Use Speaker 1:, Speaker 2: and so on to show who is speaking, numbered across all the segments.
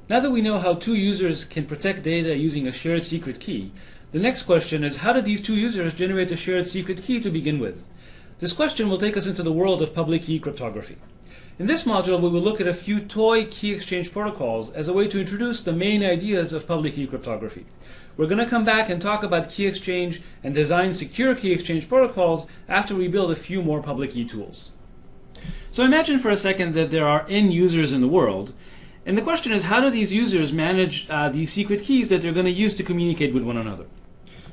Speaker 1: Now that we know how two users can protect data using a shared secret key, the next question is how did these two users generate a shared secret key to begin with? This question will take us into the world of public key cryptography. In this module, we will look at a few toy key exchange protocols as a way to introduce the main ideas of public key cryptography. We're going to come back and talk about key exchange and design secure key exchange protocols after we build a few more public key tools. So imagine for a second that there are n users in the world, and the question is how do these users manage these secret keys that they're going to use to communicate with one another?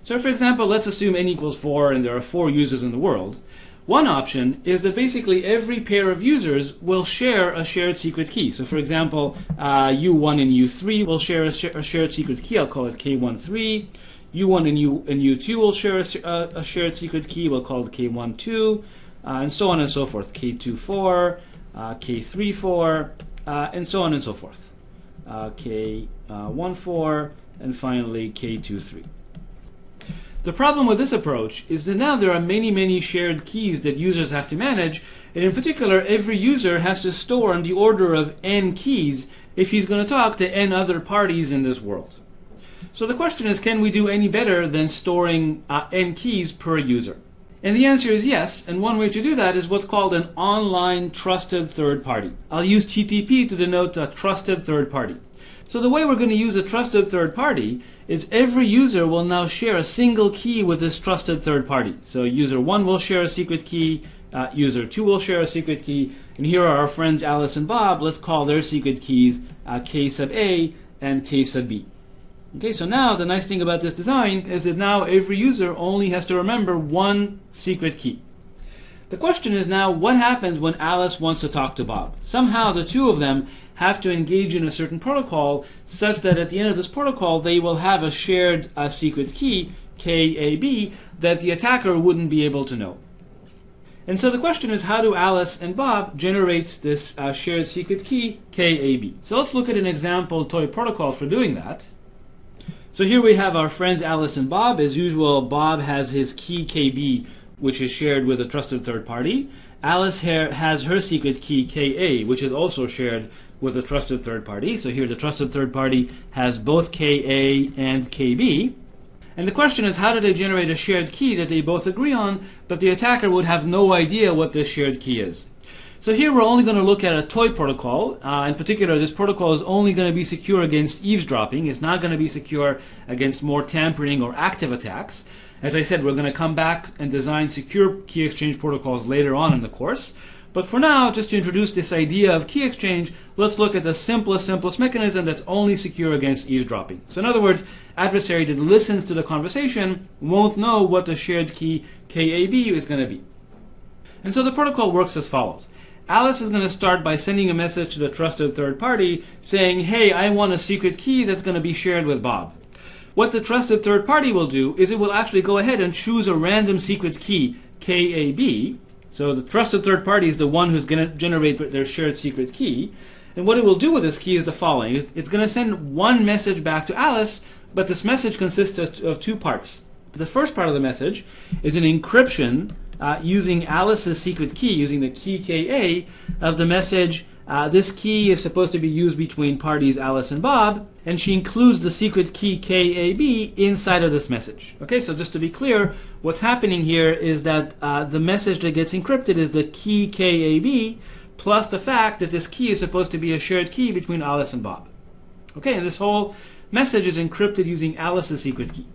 Speaker 1: So for example, let's assume n equals 4 and there are 4 users in the world. One option is that basically every pair of users will share a shared secret key. So for example, U1 and U3 will share a shared secret key. I'll call it K13. U1 and U2 will share a shared secret key. We'll call it K12, and so on and so forth. K24, K34, and so on and so forth. K14, and finally K23. The problem with this approach is that now there are many shared keys that users have to manage, and in particular every user has to store in the order of n keys if he's going to talk to n other parties in this world. So the question is, can we do any better than storing n keys per user? And the answer is yes, and one way to do that is what's called an online trusted third party. I'll use TTP to denote a trusted third party. So the way we're going to use a trusted third party is every user will now share a single key with this trusted third party. So user 1 will share a secret key, user 2 will share a secret key, and here are our friends Alice and Bob. Let's call their secret keys K sub A and K sub B. Okay, so now the nice thing about this design is that now every user only has to remember one secret key. The question is now, what happens when Alice wants to talk to Bob? Somehow the two of them have to engage in a certain protocol such that at the end of this protocol they will have a shared secret key, KAB, that the attacker wouldn't be able to know. And so the question is, how do Alice and Bob generate this shared secret key, KAB? So let's look at an example toy protocol for doing that. So here we have our friends Alice and Bob. As usual, Bob has his key KB, which is shared with a trusted third party. Alice here has her secret key KA, which is also shared with a trusted third party. So here the trusted third party has both KA and KB. And the question is, how do they generate a shared key that they both agree on, but the attacker would have no idea what this shared key is? So here we're only going to look at a toy protocol. In particular, this protocol is only going to be secure against eavesdropping. It's not going to be secure against more tampering or active attacks. As I said, we're going to come back and design secure key exchange protocols later on in the course. But for now, just to introduce this idea of key exchange, let's look at the simplest mechanism that's only secure against eavesdropping. So in other words, adversary that listens to the conversation won't know what the shared key KAB is going to be. And so the protocol works as follows. Alice is going to start by sending a message to the trusted third party saying, hey, I want a secret key that's going to be shared with Bob. What the trusted third party will do is it will actually go ahead and choose a random secret key, KAB. So the trusted third party is the one who's going to generate their shared secret key. And what it will do with this key is the following. It's going to send one message back to Alice, but this message consists of two parts. The first part of the message is an encryption using Alice's secret key, using the key KA of the message. This key is supposed to be used between parties Alice and Bob, and she includes the secret key KAB inside of this message. Okay, so just to be clear, what's happening here is that the message that gets encrypted is the key KAB plus the fact that this key is supposed to be a shared key between Alice and Bob. Okay, and this whole message is encrypted using Alice's secret key.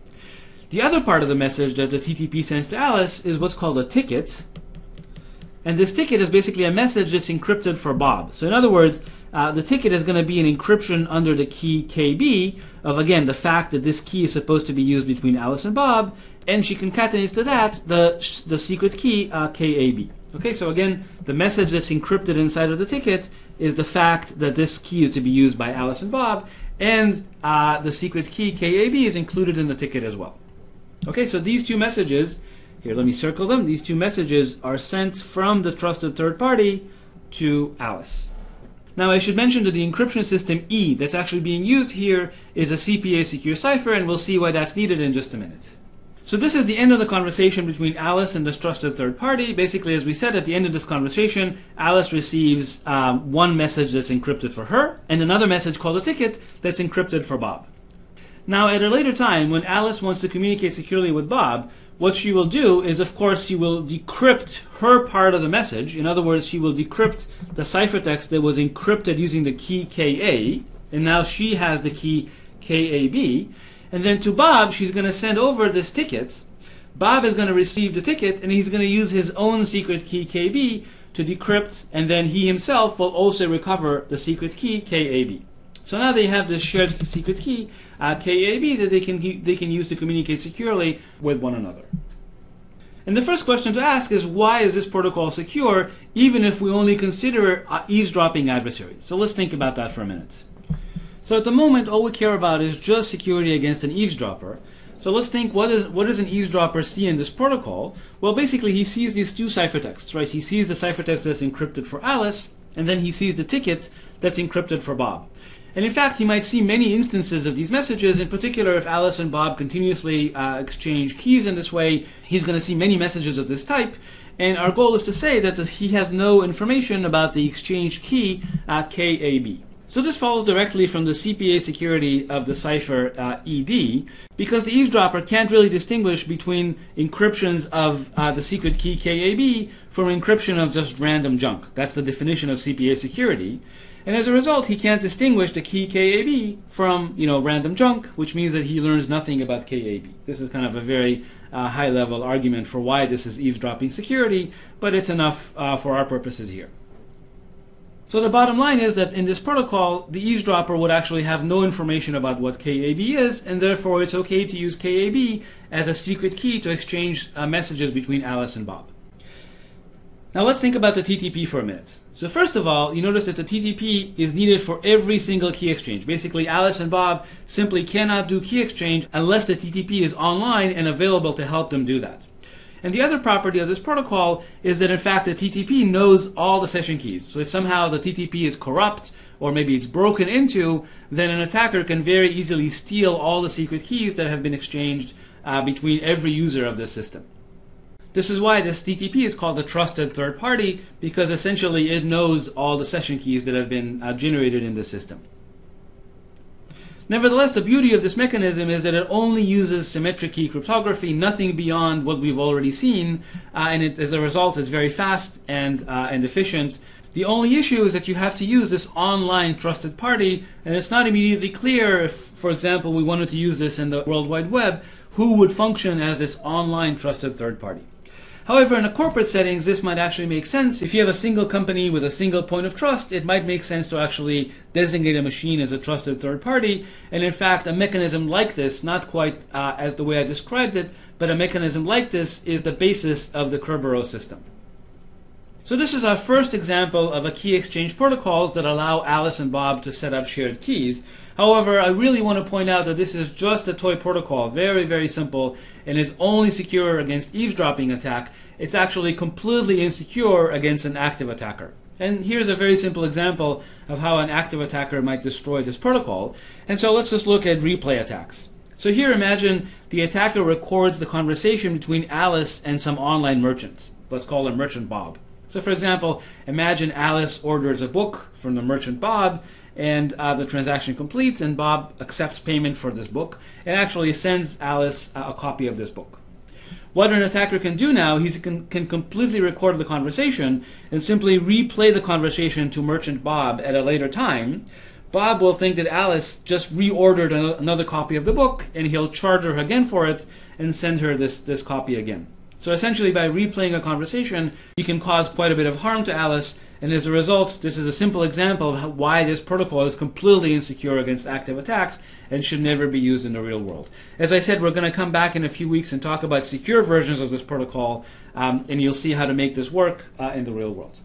Speaker 1: The other part of the message that the TTP sends to Alice is what's called a ticket. And this ticket is basically a message that's encrypted for Bob. So in other words, the ticket is going to be an encryption under the key KB of, again, the fact that this key is supposed to be used between Alice and Bob, and she concatenates to that the secret key KAB. Okay, so again, the message that's encrypted inside of the ticket is the fact that this key is to be used by Alice and Bob, and the secret key KAB is included in the ticket as well. Okay, so these two messages, here let me circle them, these two messages are sent from the trusted third party to Alice. Now I should mention that the encryption system E that's actually being used here is a CPA secure cipher, and we'll see why that's needed in just a minute. So this is the end of the conversation between Alice and this trusted third party. Basically, as we said, at the end of this conversation, Alice receives one message that's encrypted for her and another message called a ticket that's encrypted for Bob. Now, at a later time, when Alice wants to communicate securely with Bob, what she will do is, of course, she will decrypt her part of the message. In other words, she will decrypt the ciphertext that was encrypted using the key KA, and now she has the key KAB. And then to Bob, she's going to send over this ticket. Bob is going to receive the ticket, and he's going to use his own secret key KB to decrypt, and then he himself will also recover the secret key KAB. So now they have this shared secret key KAB that they can use to communicate securely with one another. And the first question to ask is, why is this protocol secure, even if we only consider eavesdropping adversaries? So let's think about that for a minute. So at the moment, all we care about is just security against an eavesdropper. So let's think, what does an eavesdropper see in this protocol? Well, basically, he sees these two ciphertexts, right? He sees the ciphertext that's encrypted for Alice, and then he sees the ticket that's encrypted for Bob. And in fact, he might see many instances of these messages. In particular, if Alice and Bob continuously exchange keys in this way, he's going to see many messages of this type. And our goal is to say that he has no information about the exchange key KAB. So this follows directly from the CPA security of the cipher ED, because the eavesdropper can't really distinguish between encryptions of the secret key KAB from encryption of just random junk. That's the definition of CPA security. And as a result, he can't distinguish the key KAB from, random junk, which means that he learns nothing about KAB. This is kind of a very high-level argument for why this is eavesdropping security, but it's enough for our purposes here. So the bottom line is that in this protocol, the eavesdropper would actually have no information about what KAB is, and therefore it's okay to use KAB as a secret key to exchange messages between Alice and Bob. Now let's think about the TTP for a minute. So first of all, you notice that the TTP is needed for every single key exchange. Basically, Alice and Bob simply cannot do key exchange unless the TTP is online and available to help them do that. And the other property of this protocol is that, in fact, the TTP knows all the session keys. So if somehow the TTP is corrupt, or maybe it's broken into, then an attacker can very easily steal all the secret keys that have been exchanged between every user of the system. This is why this TTP is called a trusted third party, because essentially it knows all the session keys that have been generated in the system. Nevertheless, the beauty of this mechanism is that it only uses symmetric key cryptography, nothing beyond what we've already seen, and as a result, it's very fast and efficient. The only issue is that you have to use this online trusted party, and it's not immediately clear if, for example, we wanted to use this in the World Wide Web, who would function as this online trusted third party. However, in a corporate settings, this might actually make sense. If you have a single company with a single point of trust, it might make sense to actually designate a machine as a trusted third party. And in fact, a mechanism like this, not quite as the way I described it, but a mechanism like this is the basis of the Kerberos system. So this is our first example of a key exchange protocols that allow Alice and Bob to set up shared keys. However, I really want to point out that this is just a toy protocol, very, very simple, and is only secure against eavesdropping attack. It's actually completely insecure against an active attacker. And here's a very simple example of how an active attacker might destroy this protocol. And so let's just look at replay attacks. So here, imagine the attacker records the conversation between Alice and some online merchant. Let's call him Merchant Bob. So for example, imagine Alice orders a book from the merchant Bob, and the transaction completes, and Bob accepts payment for this book and actually sends Alice a copy of this book. What an attacker can do now, he can completely record the conversation and simply replay the conversation to merchant Bob at a later time. Bob will think that Alice just reordered another copy of the book, and he'll charge her again for it and send her this copy again. So essentially, by replaying a conversation, you can cause quite a bit of harm to Alice, and as a result, this is a simple example of why this protocol is completely insecure against active attacks and should never be used in the real world. As I said, we're going to come back in a few weeks and talk about secure versions of this protocol, and you'll see how to make this work in the real world.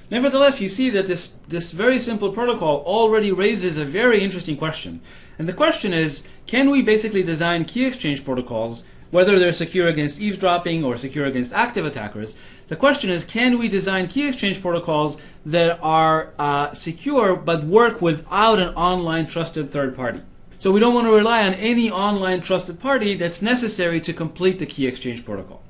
Speaker 1: Nevertheless, you see that this very simple protocol already raises a very interesting question. And the question is, can we basically design key exchange protocols, whether they're secure against eavesdropping or secure against active attackers? The question is, can we design key exchange protocols that are secure but work without an online trusted third party? So we don't want to rely on any online trusted party that's necessary to complete the key exchange protocol.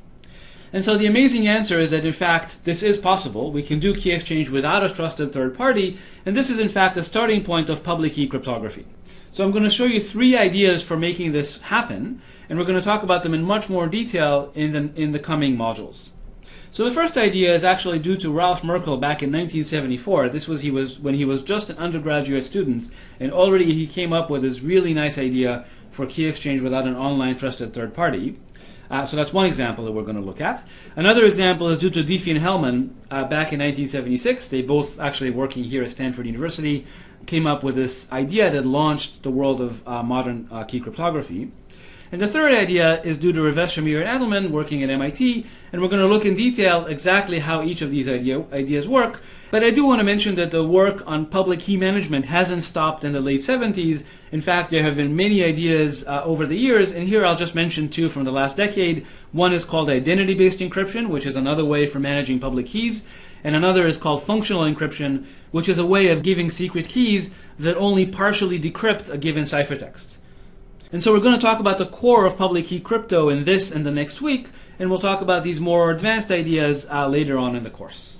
Speaker 1: And so the amazing answer is that, in fact, this is possible. We can do key exchange without a trusted third party, and this is, in fact, the starting point of public key cryptography. So I'm going to show you 3 ideas for making this happen, and we're going to talk about them in much more detail in the coming modules. So the first idea is actually due to Ralph Merkle back in 1974. This was when he was just an undergraduate student, and already he came up with this really nice idea for key exchange without an online trusted third party. So that's one example that we're going to look at. Another example is due to Diffie and Hellman back in 1976. They both actually working here at Stanford University came up with this idea that launched the world of modern key cryptography. And the third idea is due to Ravesh, Shamir, and Edelman working at MIT, and we're going to look in detail exactly how each of these ideas work. But I do want to mention that the work on public key management hasn't stopped in the late 70s. In fact, there have been many ideas over the years, and here I'll just mention 2 from the last decade. One is called identity-based encryption, which is another way for managing public keys, and another is called functional encryption, which is a way of giving secret keys that only partially decrypt a given ciphertext. And so we're going to talk about the core of public key crypto in this and the next week, and we'll talk about these more advanced ideas later on in the course.